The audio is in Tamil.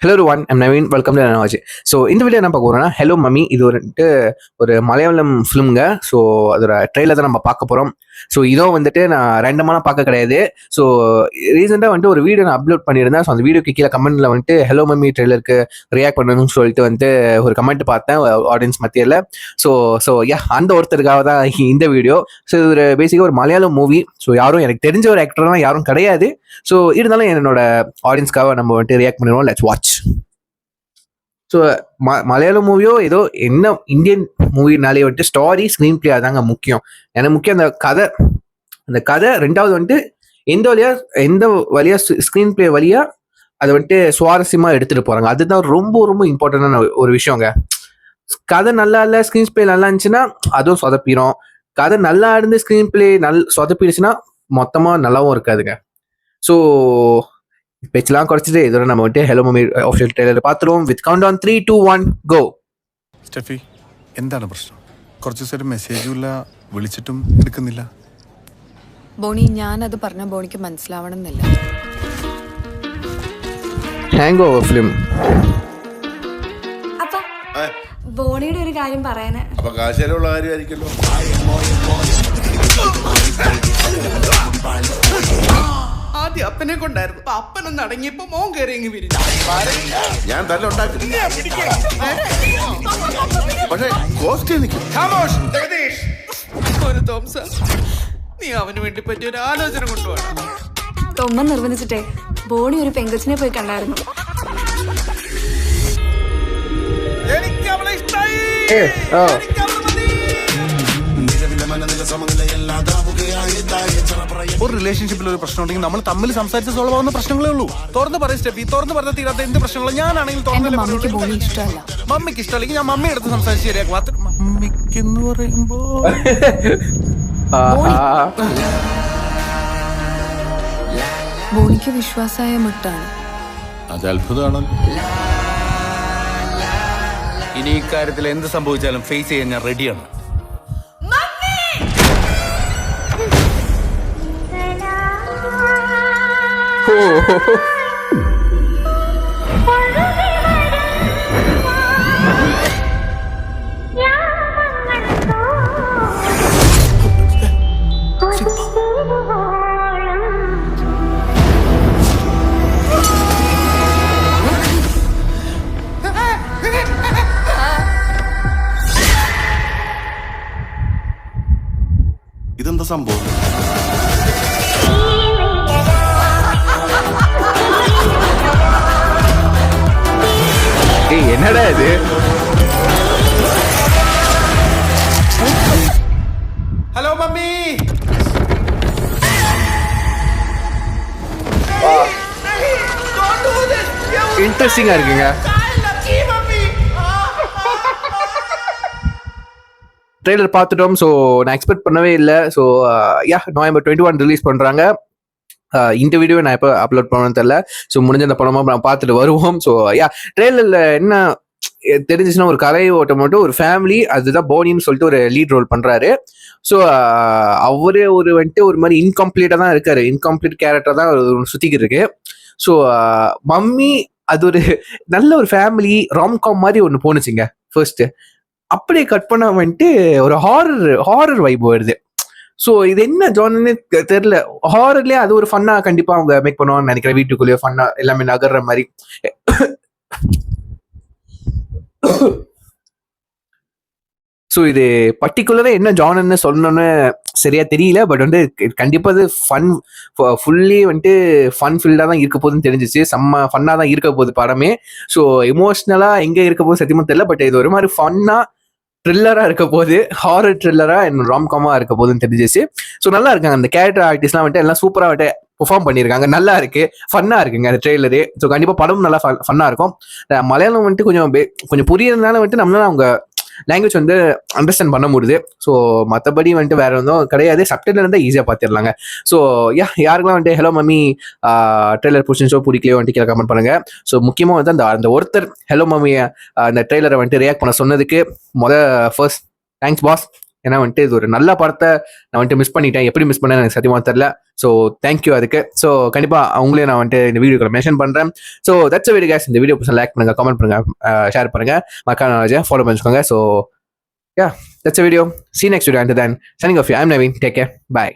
Hello one I'm Naveen, welcome to Nanaji. So இந்த வீடியோ என்ன பார்க்க போகிறோம்னா, ஹலோ மம்மி. இது வந்துட்டு ஒரு மலையாளம் ஃபிலிம்ங்க. ஸோ அதோட ட்ரெயிலர் தான் நம்ம பார்க்க போகிறோம். ஸோ இதோ வந்துட்டு நான் ரேண்டமான பார்க்க கிடையாது. ஸோ ரீசெண்டாக வந்துட்டு ஒரு வீடியோ நான் அப்லோட் பண்ணியிருந்தேன். ஸோ அந்த வீடியோக்கு கீழே கமெண்ட்டில் வந்துட்டு ஹலோ மம்மி ட்ரெய்லருக்கு ரியாக்ட் பண்ணணும்னு சொல்லிட்டு வந்துட்டு ஒரு கமெண்ட் பார்த்தேன் ஆடியன்ஸ் மத்தியில். ஸோ அந்த ஒருத்தருக்காக தான் இந்த வீடியோ. ஸோ இது ஒரு பேசிக்காக ஒரு மலையாளம் மூவி. ஸோ யாரும் எனக்கு தெரிஞ்ச ஒரு ஆக்டர்லாம் யாரும் கிடையாது. ஸோ இருந்தாலும் என்னோட ஆடியன்ஸ்க்காக நம்ம வந்துட்டு ரியாக்ட் பண்ணிடுவோம். Let's watch. ஸோ மலையாளம் மூவியோ ஏதோ என்ன இந்தியன் மூவினாலே வந்துட்டு ஸ்டாரி, ஸ்க்ரீன் பிளே அதாங்க முக்கியம். எனக்கு முக்கியம் அந்த கதை. ரெண்டாவது வந்துட்டு எந்த வழியா ஸ்க்ரீன் பிளே வழியா அதை வந்துட்டு சுவாரஸ்யமா எடுத்துட்டு போறாங்க. அதுதான் ரொம்ப ரொம்ப இம்பார்ட்டன்டான ஒரு விஷயங்க. கதை நல்லா இல்லை, ஸ்க்ரீன் பிளே நல்லா இருந்துச்சுன்னா அதுவும் சொதப்பிடும். கதை நல்லா இருந்து ஸ்க்ரீன் பிளே சொதப்பிடுச்சுன்னா மொத்தமா நல்லாவும் இருக்காதுங்க. ஸோ பேச்செல்லாம் குறைச்சிட்டு இதோட நம்ம வந்துட்டு ஹலோ மம்மி ஆஃபிஷியல் ட்ரெய்லர் பார்த்துருவோம். വിത്ത് കൗണ്ട് ഓൺ 3, 2, 1 ഗോ. സ്റ്റെഫി, എന്താണ് പ്രശ്നം? കുറച്ച് ദിവസം മെസ്സേജും ഇല്ല, വിളിച്ചിട്ടും എടുക്കുന്നില്ല. ബോണി, ഞാനത് പറഞ്ഞ ബോണിക്ക് മനസ്സിലാവണമെന്നില്ല. Hangover film. അപ്പൊ ബോണിയുടെ ഒരു കാര്യം പറയാന്. അപ്പൊ കാശേലുള്ള കാര്യമായിരിക്കല്ലോ. ആദ്യം അപ്പനെ കൊണ്ടായിരുന്നു. അപ്പനൊന്ന് അടങ്ങിയപ്പോ മോൻ കയറി അങ്ങ് വിരിഞ്ഞു. ഞാൻ തന്നെ ഉണ്ടാക്കി. പക്ഷേ കോസ്റ്റ് നിൽക്കും. ഒരു തോംസ, നീ അവന് വേണ്ടി പറ്റിയ ഒരു ആലോചന കൊണ്ടുപോകണം. തൊമ്മ നിർബന്ധിച്ചിട്ടേ ബോണി ഒരു പെങ്കൊച്ചിനെ പോയി കണ്ടായിരുന്നു. എനിക്ക് അവളെ ഇഷ്ടായി. ഒരു റിലേഷൻഷിപ്പിൽ ഒരു പ്രശ്നം ഉണ്ടെങ്കിൽ നമ്മൾ തമ്മിൽ സംസാരിച്ച് സോൾവ് ആവുന്ന പ്രശ്നങ്ങളേ ഉള്ളൂ. തുറന്ന് പറയും സ്റ്റെഫി, തുറന്ന് പറഞ്ഞാൽ തീരാത്ത എന്ത് പ്രശ്നങ്ങളും ഞാനാണെങ്കിൽ മമ്മിക്ക് ബോണി ഇഷ്ടമല്ല. മമ്മിക്ക് ഇഷ്ടമല്ലെങ്കിൽ ഞാൻ മമ്മി എടുത്ത് സംസാരിച്ച് ശരിയാക്കും. മാത്രം മമ്മിക്ക് എന്ന് പറയുമ്പോ ബോണിക്ക് വിശ്വാസമായ മുട്ടാണ്. അത് അത്ഭുതമാണല്ലോ. ഇനി ഇക്കാര്യത്തിൽ എന്ത് സംഭവിച്ചാലും ഫേസ് ചെയ്യാൻ ഞാൻ റെഡിയാണ്. ഇതെന്താ സംഭവം? என்னடா இது? Hello mummy. இன்ட்ரெஸ்டிங்கா இருக்குங்க. ட்ரெய்லர் பார்த்துட்டோம். ஸோ நான் எக்ஸ்பெக்ட் பண்ணவே இல்லை. ஸோ November 21 ரிலீஸ் பண்ணுறாங்க. இந்த வீடியோ நான் எப்போ அப்லோட் பண்ணணும்னு தெரியல. ஸோ முடிஞ்ச அந்த படமாக நான் பார்த்துட்டு வருவோம். ஸோ ட்ரெய்லரில் என்ன தெரிஞ்சிச்சுன்னா, ஒரு கலை ஓட்டம் மட்டும் ஒரு ஃபேமிலி, அதுதான் போனின்னு சொல்லிட்டு ஒரு லீட் ரோல் பண்ணுறாரு. ஸோ அவரே வந்துட்டு ஒரு மாதிரி இன்கம்ப்ளீட்டாக தான் இருக்காரு. இன்கம்ப்ளீட் கேரக்டர் தான் சுற்றிக்கிட்டு இருக்கு. ஸோ மம்மி அது ஒரு நல்ல ஒரு ஃபேமிலி ராம்காம் மாதிரி ஒன்று போணுச்சுங்க ஃபர்ஸ்ட். அப்படியே கட் பண்ண வந்துட்டு ஒரு ஹாரர் வைப் வருது. ஸோ இது என்ன ஜானர்னு தெரியல. ஹாரர்லேயே அது ஒரு ஃபன்னா கண்டிப்பாக அவங்க மேக் பண்ணுவாங்கன்னு நினைக்கிறேன். வீட்டுக்குள்ளேயே ஃபன்னா எல்லாமே நகர்ற மாதிரி. ஸோ இது பர்டிகுலராக என்ன ஜானர்னு சொல்லணும்னு சரியா தெரியல. பட் வந்து கண்டிப்பாக இது ஃபுல்லி வந்துட்டு ஃபன் ஃபீல்டாக தான் இருக்க போகுதுன்னு தெரிஞ்சிச்சு. செம்ம ஃபன்னாக தான் இருக்க போகுது படமே. ஸோ எமோஷ்னலாக எங்கே இருக்க போகுது சத்தியமாக தெரியல. பட் இது ஒரு மாதிரி ஃபன்னாக த்ரில்லராக இருக்க போது, ஹாரர் த்ரில்லராக என்ன ராம்காமாக இருக்க போதுன்னு தெரிஞ்சிச்சு. ஸோ நல்லா இருக்காங்க. அந்த கேரக்டர் ஆர்டிஸ்ட்லாம் வந்துட்டு எல்லாம் சூப்பராக வந்துட்டு பெர்ஃபார்ம் பண்ணியிருக்காங்க. நல்லா இருக்கு, ஃபன்னாக இருக்குங்க அந்த ட்ரெய்லரு. ஸோ கண்டிப்பாக படமும் நல்லா ஃபன்னாக இருக்கும். மலையாளம் வந்துட்டு கொஞ்சம் புரியறதுனால வந்துட்டு நம்மளால அவங்க லாங்குவேஜ் வந்து அண்டர்ஸ்டாண்ட் பண்ண முடியுது. ஸோ மற்றபடி வந்துட்டு வேற ஒன்றும் கிடையாது. சப்டைட்டில் இருந்தால் ஈஸியாக பார்த்துடலாங்க. ஸோ யாருக்கெல்லாம் வந்துட்டு ஹலோ மம்மி ட்ரெய்லர் பிடிச்சிருச்சோ பிடிக்கலையோ வந்துட்டு கீழே கமெண்ட் பண்ணுங்க. ஸோ முக்கியமாக வந்து அந்த ஒருத்தர் ஹலோ மம்மியை அந்த ட்ரெய்லரை வந்துட்டு ரியாக்ட் பண்ண சொன்னதுக்கு ஃபர்ஸ்ட் தேங்க்ஸ் பாஸ். ஏன்னா வந்துட்டு இது ஒரு நல்ல படத்தை நான் வந்துட்டு மிஸ் பண்ணிட்டேன். எப்படி மிஸ் பண்ணேன்னு எனக்கு சத்தியமாக தெரியல. ஸோ தேங்க்யூ அதுக்கு. ஸோ கண்டிப்பாக அவங்களே நான் வந்துட்டு இந்த வீடியோக்குள்ள மென்ஷன் பண்ணுறேன். So that's video case. இந்த வீடியோ லைக் பண்ணுங்க, கமெண்ட் பண்ணுங்க, ஷேர் பண்ணுங்க, மக்கான ஃபாலோ பண்ணிக்கோங்க. So yeah, that's a video. See you next video. Until then, signing off. I'm Naveen. Take care. Bye.